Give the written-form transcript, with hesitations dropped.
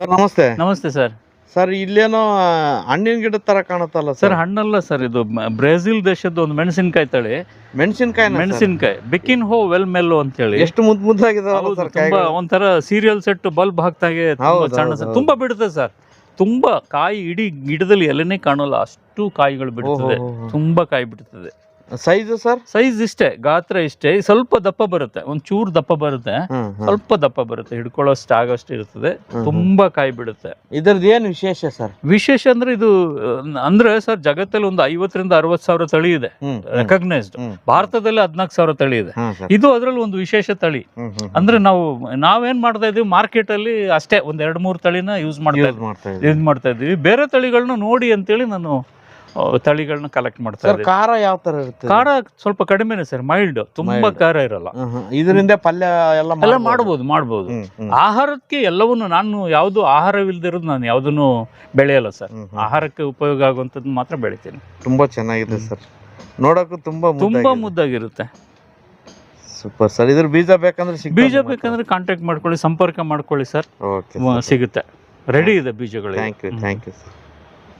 Sir ನಮಸ್ತೆ. ನಮಸ್ತೆ sir. Sir ಇಲ್ಲೇನೋ ಹಣ್ಣಿನ ಗಿಡದ ತರ ಕಾಣುತ್ತಲ್ಲ ಸರ್ ಹಣ್ಣಲ್ಲ ಸರ್, ಇದು ಬ್ರೆಜಿಲ್ ದೇಶದ ಒಂದು ಮೆಣಸಿನಕಾಯಿ ತಳಿ. ಮೆಣಸಿನಕಾಯಿ ಬಿಕಿನ್ ಹೋ ವೆಲ್ ಮೆಲ್ಲೋ ಅಂತ ಹೇಳಿ. ಎಷ್ಟು ಮುದ್ದಾಗಿದಾವಲ್ಲ ಸರ್, ತುಂಬಾ ಒಂಥರ ಸೀರಿಯಲ್ ಸೆಟ್ ಬಲ್ಬ್ ಹಾಕ್ತಾಗೆ ಸಣ್ಣ ಸಣ್ಣ ತುಂಬಾ ಬಿಡುತ್ತೆ ಸರ್. ತುಂಬಾ ಕಾಯಿ ಇಡೀ ಗಿಡದಲ್ಲಿ ಎಲೆನೇ ಕಾಣೋಲ್ಲ, ಅಷ್ಟು ಕಾಯಿಗಳು ಬಿಡುತ್ತದೆ. ತುಂಬಾ ಕಾಯಿ ಬಿಡುತ್ತದೆ. Size sir? ಸೈಜ್ ಇಷ್ಟೇ, ಗಾತ್ರ ಇಷ್ಟೇ, ಸ್ವಲ್ಪ ದಪ್ಪ ಬರುತ್ತೆ, ಒಂದ್ ಚೂರು ದಪ್ಪ ಬರುತ್ತೆ, ಸ್ವಲ್ಪ ದಪ್ಪ ಬರುತ್ತೆ, ಹಿಡ್ಕೊಳ್ಳೋಷ್ಟು ಆಗಷ್ಟು ಇರ್ತದೆ. ತುಂಬಾ ಕಾಯಿ ಬಿಡುತ್ತೆ. ಇದ್ರದ್ದು ಏನು ವಿಶೇಷ ಸರ್? ವಿಶೇಷ ಅಂದ್ರೆ ಇದು ಅಂದ್ರೆ ಸರ್, ಜಗತ್ತಲ್ಲಿ ಒಂದು 50,000 to 60,000 ತಳಿ ಇದೆ ರೆಕಗ್ನೈಸ್ಡ್. ಭಾರತದಲ್ಲಿ 14,000 ತಳಿ ಇದೆ. ಇದು ಅದ್ರಲ್ಲಿ ಒಂದು ವಿಶೇಷ ತಳಿ. ಅಂದ್ರೆ ನಾವೇನ್ ಮಾಡ್ತಾ ಇದೀವಿ, ಮಾರ್ಕೆಟ್ ಅಲ್ಲಿ ಅಷ್ಟೇ ಒಂದ್ 2-3 ತಳಿನ ಯೂಸ್ ಮಾಡ್ತಾ ಇದೀವಿ. ಬೇರೆ ತಳಿಗಳನ್ನ ನೋಡಿ ಅಂತೇಳಿ ನಾನು ತಳಿಗಳನ್ನ ಕಲೆಕ್ಟ್ ಮಾಡ್ತಾ ಇದ್ದೀನಿ. ಖಾರ ಯಾವ ತರ ಇರುತ್ತೆ? ಖಾರ ಸ್ವಲ್ಪ ಕಡಿಮೆನೆ ಸರ್, ಮೈಲ್ಡ್, ತುಂಬಾ ಖಾರ ಇರಲ್ಲ. ಇದರಿಂದ ಪಲ್ಯ ಎಲ್ಲ ಮಾಡ್ಬೋದು. ಆಹಾರಕ್ಕೆ ಎಲ್ಲವನ್ನು ನಾನು ಯಾವ್ದು ಆಹಾರವಿಲ್ದಿರೋದು ನಾನು ಯಾವ್ದನ್ನು ಬೆಳೆಯಲ್ಲ ಸರ್. ಆಹಾರಕ್ಕೆ ಉಪಯೋಗ ಆಗುವಂಥದ್ದು ಮಾತ್ರ ಬೆಳಿತೀನಿ. ತುಂಬಾ ಚೆನ್ನಾಗಿದೆ ಸರ್, ನೋಡಕ್ಕೂ ತುಂಬಾ ಮುದ್ದಾಗಿರುತ್ತೆ. Super sir. ಇದ್ರ ಬೀಜ ಬೇಕಂದ್ರೆ ಕಾಂಟ್ಯಾಕ್ಟ್ ಮಾಡ್ಕೊಳ್ಳಿ, ಸಂಪರ್ಕ ಮಾಡ್ಕೊಳ್ಳಿ ಸರ್, ಸಿಗುತ್ತೆ. ರೆಡಿ ಇದೆ ಬೀಜಗಳು. Thank you sir.